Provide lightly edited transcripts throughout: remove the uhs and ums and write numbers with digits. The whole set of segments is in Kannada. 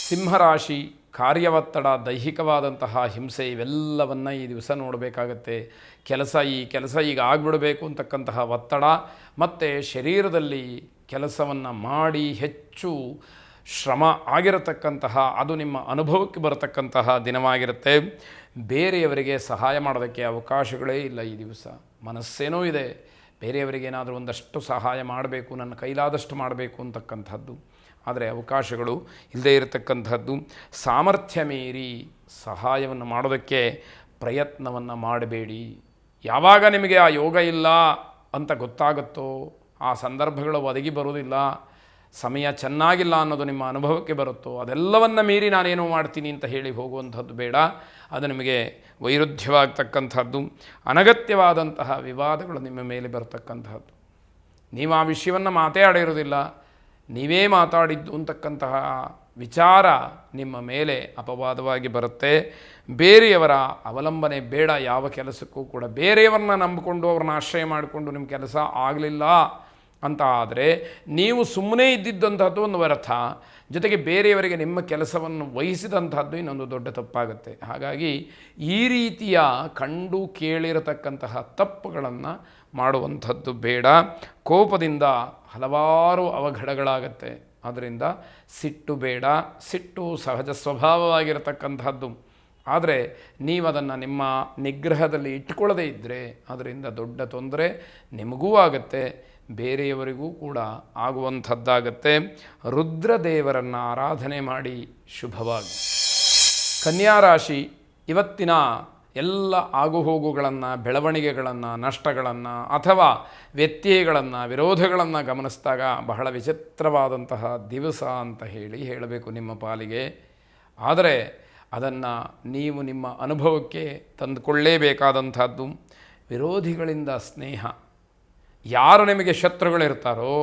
ಸಿಂಹರಾಶಿ ಕಾರ್ಯವತ್ತಡ, ದೈಹಿಕವಾದಂತಹ ಹಿಂಸೆ ಇವೆಲ್ಲವನ್ನು ಈ ದಿವಸ ನೋಡಬೇಕಾಗತ್ತೆ. ಕೆಲಸ ಈಗ ಆಗಿಬಿಡಬೇಕು ಅಂತಕ್ಕಂತಹ ಒತ್ತಡ ಮತ್ತು ಶರೀರದಲ್ಲಿ ಕೆಲಸವನ್ನು ಮಾಡಿ ಹೆಚ್ಚು ಶ್ರಮ ಆಗಿರತಕ್ಕಂತಹ ಅದು ನಿಮ್ಮ ಅನುಭವಕ್ಕೆ ಬರತಕ್ಕಂತಹ ದಿನವಾಗಿರುತ್ತೆ. ಬೇರೆಯವರಿಗೆ ಸಹಾಯ ಮಾಡೋದಕ್ಕೆ ಅವಕಾಶಗಳೇ ಇಲ್ಲ ಈ ದಿವಸ. ಮನಸ್ಸೇನೋ ಇದೆ, ಬೇರೆಯವರಿಗೆ ಏನಾದರೂ ಒಂದಷ್ಟು ಸಹಾಯ ಮಾಡಬೇಕು, ನನ್ನ ಕೈಲಾದಷ್ಟು ಮಾಡಬೇಕು ಅಂತಕ್ಕಂಥದ್ದು, ಆದರೆ ಅವಕಾಶಗಳು ಇಲ್ಲದೇ ಇರತಕ್ಕಂಥದ್ದು. ಸಾಮರ್ಥ್ಯ ಮೀರಿ ಸಹಾಯವನ್ನು ಮಾಡೋದಕ್ಕೆ ಪ್ರಯತ್ನವನ್ನು ಮಾಡಬೇಡಿ. ಯಾವಾಗ ನಿಮಗೆ ಆ ಯೋಗ ಇಲ್ಲ ಅಂತ ಗೊತ್ತಾಗುತ್ತೋ, ಆ ಸಂದರ್ಭಗಳು ಒದಗಿ ಬರೋದಿಲ್ಲ, ಸಮಯ ಚೆನ್ನಾಗಿಲ್ಲ ಅನ್ನೋದು ನಿಮ್ಮ ಅನುಭವಕ್ಕೆ ಬರುತ್ತೋ, ಅದೆಲ್ಲವನ್ನು ಮೀರಿ ನಾನೇನೋ ಮಾಡ್ತೀನಿ ಅಂತ ಹೇಳಿ ಹೋಗುವಂಥದ್ದು ಬೇಡ. ಅದು ನಿಮಗೆ ವೈರುಧ್ಯವಾಗ್ತಕ್ಕಂಥದ್ದು. ಅನಗತ್ಯವಾದಂತಹ ವಿವಾದಗಳು ನಿಮ್ಮ ಮೇಲೆ ಬರತಕ್ಕಂಥದ್ದು. ನೀವು ಆ ವಿಷಯವನ್ನು ಮಾತಾಡಿರೋದಿಲ್ಲ, ನೀವೇ ಮಾತಾಡಿದ್ದು ಅಂತಕ್ಕಂತಹ ವಿಚಾರ ನಿಮ್ಮ ಮೇಲೆ ಅಪವಾದವಾಗಿ ಬರುತ್ತೆ. ಬೇರೆಯವರ ಅವಲಂಬನೆ ಬೇಡ ಯಾವ ಕೆಲಸಕ್ಕೂ ಕೂಡ. ಬೇರೆಯವ್ರನ್ನ ನಂಬಿಕೊಂಡು ಅವ್ರನ್ನ ಆಶ್ರಯ ಮಾಡಿಕೊಂಡು ನಿಮ್ಮ ಕೆಲಸ ಆಗಲಿಲ್ಲ ಅಂತ ಆದರೆ ನೀವು ಸುಮ್ಮನೆ ಇದ್ದಿದ್ದಂಥದ್ದು ಒಂದು ವ್ಯರ್ಥ, ಜೊತೆಗೆ ಬೇರೆಯವರಿಗೆ ನಿಮ್ಮ ಕೆಲಸವನ್ನು ವಹಿಸಿದಂಥದ್ದು ಇನ್ನೊಂದು ದೊಡ್ಡ ತಪ್ಪಾಗುತ್ತೆ. ಹಾಗಾಗಿ ಈ ರೀತಿಯ ಕಂಡು ಕೇಳಿರತಕ್ಕಂತಹ ತಪ್ಪುಗಳನ್ನು ಮಾಡುವಂಥದ್ದು ಬೇಡ. ಕೋಪದಿಂದ ಹಲವಾರು ಅವಘಡಗಳಾಗತ್ತೆ. ಆದ್ದರಿಂದ ಸಿಟ್ಟು ಬೇಡ. ಸಿಟ್ಟು ಸಹಜ ಸ್ವಭಾವವಾಗಿರತಕ್ಕಂಥದ್ದು, ಆದರೆ ನೀವು ಅದನ್ನು ನಿಮ್ಮ ನಿಗ್ರಹದಲ್ಲಿ ಇಟ್ಟುಕೊಳ್ಳದೇ ಇದ್ದರೆ ಅದರಿಂದ ದೊಡ್ಡ ತೊಂದರೆ ನಿಮಗೂ ಆಗುತ್ತೆ, ಬೇರೆಯವರಿಗೂ ಕೂಡ ಆಗುವಂಥದ್ದಾಗತ್ತೆ. ರುದ್ರದೇವರನ್ನು ಆರಾಧನೆ ಮಾಡಿ ಶುಭವಾಗಿ. ಕನ್ಯಾ ರಾಶಿ ಇವತ್ತಿನ ಎಲ್ಲ ಆಗುಹೋಗುಗಳನ್ನು, ಬೆಳವಣಿಗೆಗಳನ್ನು, ನಷ್ಟಗಳನ್ನು ಅಥವಾ ವ್ಯತ್ಯಯಗಳನ್ನು, ವಿರೋಧಗಳನ್ನು ಗಮನಿಸಿದಾಗ ಬಹಳ ವಿಚಿತ್ರವಾದಂತಹ ದಿವಸ ಅಂತ ಹೇಳಬೇಕು ನಿಮ್ಮ ಪಾಲಿಗೆ. ಆದರೆ ಅದನ್ನು ನೀವು ನಿಮ್ಮ ಅನುಭವಕ್ಕೆ ತಂದುಕೊಳ್ಳೇಬೇಕಾದಂಥದ್ದು. ವಿರೋಧಿಗಳಿಂದ ಸ್ನೇಹ, ಯಾರು ನಿಮಗೆ ಶತ್ರುಗಳಿರ್ತಾರೋ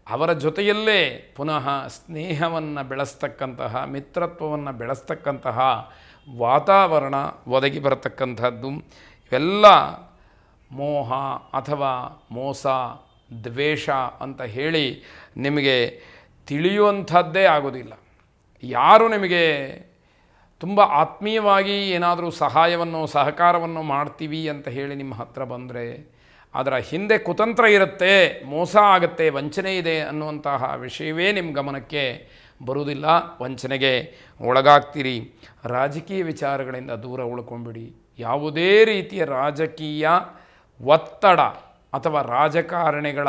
ಅವರ ಜೊತೆಯಲ್ಲೇ ಪುನಃ ಸ್ನೇಹವನ್ನು ಬೆಳೆಸ್ತಕ್ಕಂತಹ, ಮಿತ್ರತ್ವವನ್ನು ಬೆಳೆಸ್ತಕ್ಕಂತಹ ವಾತಾವರಣ ಒದಗಿ ಬರತಕ್ಕಂಥದ್ದು. ಇವೆಲ್ಲ ಮೋಹ ಅಥವಾ ಮೋಸ, ದ್ವೇಷ ಅಂತ ಹೇಳಿ ನಿಮಗೆ ತಿಳಿಯುವಂಥದ್ದೇ ಆಗೋದಿಲ್ಲ. ಯಾರು ನಿಮಗೆ ತುಂಬ ಆತ್ಮೀಯವಾಗಿ ಏನಾದರೂ ಸಹಾಯವನ್ನು ಸಹಕಾರವನ್ನು ಮಾಡ್ತೀವಿ ಅಂತ ಹೇಳಿ ನಿಮ್ಮ ಹತ್ರ ಬಂದರೆ ಅದರ ಹಿಂದೆ ಕುತಂತ್ರ ಇರುತ್ತೆ, ಮೋಸ ಆಗುತ್ತೆ, ವಂಚನೆ ಇದೆ ಅನ್ನುವಂತಹ ವಿಷಯವೇ ನಿಮ್ಮ ಗಮನಕ್ಕೆ ಬರುವುದಿಲ್ಲ. ವಂಚನೆಗೆ ಒಳಗಾಗ್ತೀರಿ. ರಾಜಕೀಯ ವಿಚಾರಗಳಿಂದ ದೂರ ಉಳ್ಕೊಂಬಿಡಿ. ಯಾವುದೇ ರೀತಿಯ ರಾಜಕೀಯ ಒತ್ತಡ ಅಥವಾ ರಾಜಕಾರಣಿಗಳ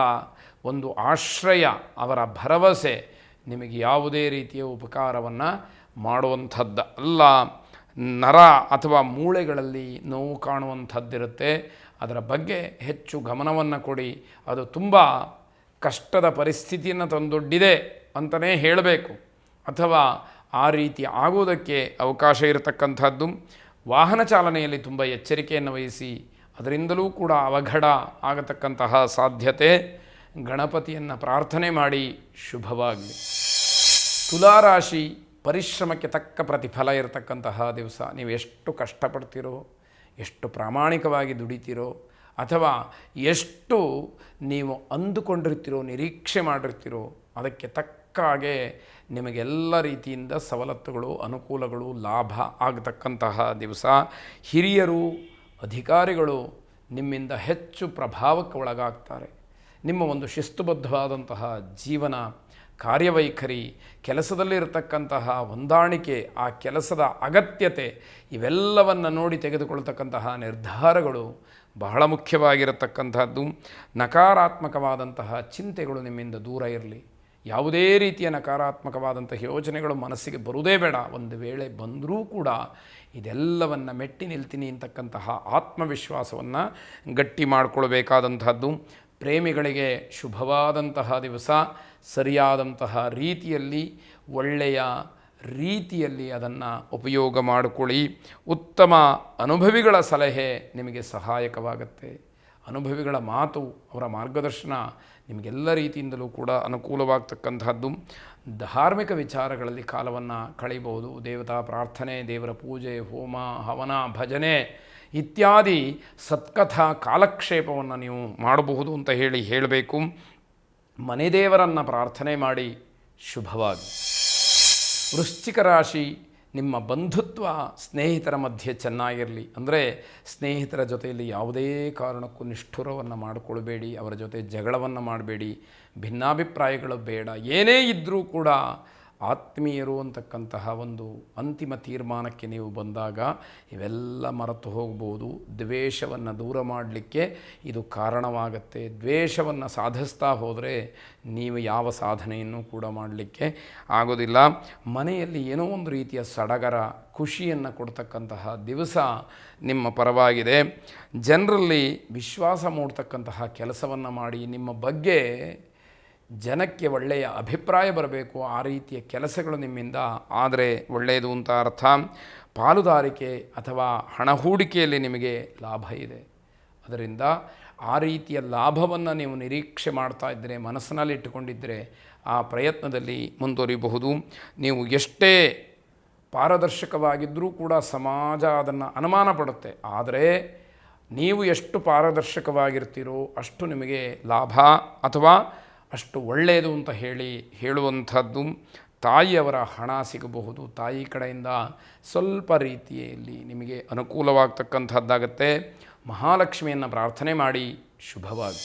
ಒಂದು ಆಶ್ರಯ, ಅವರ ಭರವಸೆ ನಿಮಗೆ ಯಾವುದೇ ರೀತಿಯ ಉಪಕಾರವನ್ನು ಮಾಡುವಂಥದ್ದಲ್ಲ. ನರ ಅಥವಾ ಮೂಳೆಗಳಲ್ಲಿ ನೋವು ಕಾಣುವಂಥದ್ದಿರುತ್ತೆ, ಅದರ ಬಗ್ಗೆ ಹೆಚ್ಚು ಗಮನವನ್ನು ಕೊಡಿ. ಅದು ತುಂಬ ಕಷ್ಟದ ಪರಿಸ್ಥಿತಿಯನ್ನು ತಂದೊಡ್ಡಿದೆ ಅಂತಲೇ ಹೇಳಬೇಕು, ಅಥವಾ ಆ ರೀತಿ ಆಗುವುದಕ್ಕೆ ಅವಕಾಶ ಇರತಕ್ಕಂಥದ್ದು. ವಾಹನ ಚಾಲನೆಯಲ್ಲಿ ತುಂಬ ಎಚ್ಚರಿಕೆಯನ್ನು ವಹಿಸಿ, ಅದರಿಂದಲೂ ಕೂಡ ಅವಘಡ ಆಗತಕ್ಕಂತಹ ಸಾಧ್ಯತೆ. ಗಣಪತಿಯನ್ನು ಪ್ರಾರ್ಥನೆ ಮಾಡಿ ಶುಭವಾಗಲಿ. ತುಲಾರಾಶಿ ಪರಿಶ್ರಮಕ್ಕೆ ತಕ್ಕ ಪ್ರತಿಫಲ ಇರತಕ್ಕಂತಹ ದಿವಸ. ನೀವು ಎಷ್ಟು ಕಷ್ಟಪಡ್ತೀರೋ, ಎಷ್ಟು ಪ್ರಾಮಾಣಿಕವಾಗಿ ದುಡಿತೀರೋ, ಅಥವಾ ಎಷ್ಟು ನೀವು ಅಂದುಕೊಂಡಿರ್ತೀರೋ, ನಿರೀಕ್ಷೆ ಮಾಡಿರ್ತೀರೋ, ಅದಕ್ಕೆ ತಕ್ಕ ಹಾಗೆ ನಿಮಗೆಲ್ಲ ರೀತಿಯಿಂದ ಸವಲತ್ತುಗಳು, ಅನುಕೂಲಗಳು, ಲಾಭ ಆಗತಕ್ಕಂತಹ ದಿವಸ. ಹಿರಿಯರು, ಅಧಿಕಾರಿಗಳು ನಿಮ್ಮಿಂದ ಹೆಚ್ಚು ಪ್ರಭಾವಕ್ಕೆ ಒಳಗಾಗ್ತಾರೆ. ನಿಮ್ಮ ಒಂದು ಶಿಸ್ತುಬದ್ಧವಾದಂತಹ ಜೀವನ, ಕಾರ್ಯವೈಖರಿ, ಕೆಲಸದಲ್ಲಿರತಕ್ಕಂತಹ ಹೊಂದಾಣಿಕೆ, ಆ ಕೆಲಸದ ಅಗತ್ಯತೆ, ಇವೆಲ್ಲವನ್ನು ನೋಡಿ ತೆಗೆದುಕೊಳ್ತಕ್ಕಂತಹ ನಿರ್ಧಾರಗಳು ಬಹಳ ಮುಖ್ಯವಾಗಿರತಕ್ಕಂಥದ್ದು. ನಕಾರಾತ್ಮಕವಾದಂತಹ ಚಿಂತೆಗಳು ನಿಮ್ಮಿಂದ ದೂರ ಇರಲಿ. ಯಾವುದೇ ರೀತಿಯ ನಕಾರಾತ್ಮಕವಾದಂತಹ ಯೋಚನೆಗಳು ಮನಸ್ಸಿಗೆ ಬರುವುದೇ ಬೇಡ. ಒಂದು ವೇಳೆ ಬಂದರೂ ಕೂಡ ಇದೆಲ್ಲವನ್ನು ಮೆಟ್ಟಿ ನಿಲ್ತೀನಿ ಅಂತಕ್ಕಂತಹ ಆತ್ಮವಿಶ್ವಾಸವನ್ನು ಗಟ್ಟಿ ಮಾಡಿಕೊಳ್ಬೇಕಾದಂಥದ್ದು. ಪ್ರೇಮಿಗಳಿಗೆ ಶುಭವಾದಂತಹ ದಿವಸ. ಸರಿಯಾದಂತಹ ರೀತಿಯಲ್ಲಿ, ಒಳ್ಳೆಯ ರೀತಿಯಲ್ಲಿ ಅದನ್ನು ಉಪಯೋಗ ಮಾಡಿಕೊಳ್ಳಿ. ಉತ್ತಮ ಅನುಭವಿಗಳ ಸಲಹೆ ನಿಮಗೆ ಸಹಾಯಕವಾಗುತ್ತೆ. ಅನುಭವಿಗಳ ಮಾತು, ಅವರ ಮಾರ್ಗದರ್ಶನ ನಿಮಗೆಲ್ಲ ರೀತಿಯಿಂದಲೂ ಕೂಡ ಅನುಕೂಲವಾಗ್ತಕ್ಕಂಥದ್ದು. ಧಾರ್ಮಿಕ ವಿಚಾರಗಳಲ್ಲಿ ಕಾಲವನ್ನು ಕಳೆಯಬಹುದು. ದೇವತಾ ಪ್ರಾರ್ಥನೆ, ದೇವರ ಪೂಜೆ, ಹೋಮ, ಹವನ, ಭಜನೆ ಇತ್ಯಾದಿ ಸತ್ಕಥಾ ಕಾಲಕ್ಷೇಪವನ್ನು ನೀವು ಮಾಡಬಹುದು ಅಂತ ಹೇಳಬೇಕು. ಮನೆದೇವರನ್ನು ಪ್ರಾರ್ಥನೆ ಮಾಡಿ ಶುಭವಾಗಿ. ವೃಶ್ಚಿಕ ರಾಶಿ, ನಿಮ್ಮ ಬಂಧುತ್ವ ಸ್ನೇಹಿತರ ಮಧ್ಯೆ ಚೆನ್ನಾಗಿರಲಿ. ಅಂದರೆ ಸ್ನೇಹಿತರ ಜೊತೆಯಲ್ಲಿ ಯಾವುದೇ ಕಾರಣಕ್ಕೂ ನಿಷ್ಠುರವನ್ನು ಮಾಡಿಕೊಳ್ಬೇಡಿ, ಅವರ ಜೊತೆ ಜಗಳವನ್ನು ಮಾಡಬೇಡಿ, ಭಿನ್ನಾಭಿಪ್ರಾಯಗಳು ಬೇಡ. ಏನೇ ಇದ್ದರೂ ಕೂಡ ಆತ್ಮೀಯರು ಅಂತಕ್ಕಂತಹ ಒಂದು ಅಂತಿಮ ತೀರ್ಮಾನಕ್ಕೆ ನೀವು ಬಂದಾಗ ಇವೆಲ್ಲ ಮರೆತು ಹೋಗ್ಬೋದು. ದ್ವೇಷವನ್ನು ದೂರ ಮಾಡಲಿಕ್ಕೆ ಇದು ಕಾರಣವಾಗುತ್ತೆ. ದ್ವೇಷವನ್ನು ಸಾಧಿಸ್ತಾ ಹೋದರೆ ನೀವು ಯಾವ ಸಾಧನೆಯನ್ನು ಕೂಡ ಮಾಡಲಿಕ್ಕೆ ಆಗೋದಿಲ್ಲ. ಮನೆಯಲ್ಲಿ ಏನೋ ಒಂದು ರೀತಿಯ ಸಡಗರ, ಖುಷಿಯನ್ನು ಕೊಡ್ತಕ್ಕಂತಹ ದಿವಸ ನಿಮ್ಮ ಪರವಾಗಿದೆ. ಜನರಲ್ಲಿ ವಿಶ್ವಾಸ ಮೂಡ್ತಕ್ಕಂತಹ ಕೆಲಸವನ್ನು ಮಾಡಿ, ನಿಮ್ಮ ಬಗ್ಗೆ ಜನಕ್ಕೆ ಒಳ್ಳೆಯ ಅಭಿಪ್ರಾಯ ಬರಬೇಕು, ಆ ರೀತಿಯ ಕೆಲಸಗಳು ನಿಮ್ಮಿಂದ ಆದರೆ ಒಳ್ಳೆಯದು ಅಂತ ಅರ್ಥ. ಪಾಲುದಾರಿಕೆ ಅಥವಾ ಹಣ ಹೂಡಿಕೆಯಲ್ಲಿ ನಿಮಗೆ ಲಾಭ ಇದೆ. ಅದರಿಂದ ಆ ರೀತಿಯ ಲಾಭವನ್ನು ನೀವು ನಿರೀಕ್ಷೆ ಮಾಡ್ತಾ ಇದ್ದರೆ, ಮನಸ್ಸಿನಲ್ಲಿ ಇಟ್ಟುಕೊಂಡಿದ್ದರೆ ಆ ಪ್ರಯತ್ನದಲ್ಲಿ ಮುಂದುವರಿಬಹುದು. ನೀವು ಎಷ್ಟೇ ಪಾರದರ್ಶಕವಾಗಿದ್ದರೂ ಕೂಡ ಸಮಾಜ ಅದನ್ನು ಅನುಮಾನ ಪಡುತ್ತೆ. ಆದರೆ ನೀವು ಎಷ್ಟು ಪಾರದರ್ಶಕವಾಗಿರ್ತೀರೋ ಅಷ್ಟು ನಿಮಗೆ ಲಾಭ ಅಥವಾ ಅಷ್ಟು ಒಳ್ಳೆಯದು ಅಂತ ಹೇಳುವಂಥದ್ದು. ತಾಯಿಯವರ ಹಣ ಸಿಗಬಹುದು. ತಾಯಿ ಕಡೆಯಿಂದ ಸ್ವಲ್ಪ ರೀತಿಯಲ್ಲಿ ನಿಮಗೆ ಅನುಕೂಲವಾಗ್ತಕ್ಕಂಥದ್ದಾಗತ್ತೆ. ಮಹಾಲಕ್ಷ್ಮಿಯನ್ನು ಪ್ರಾರ್ಥನೆ ಮಾಡಿ. ಶುಭವಾಗಿ.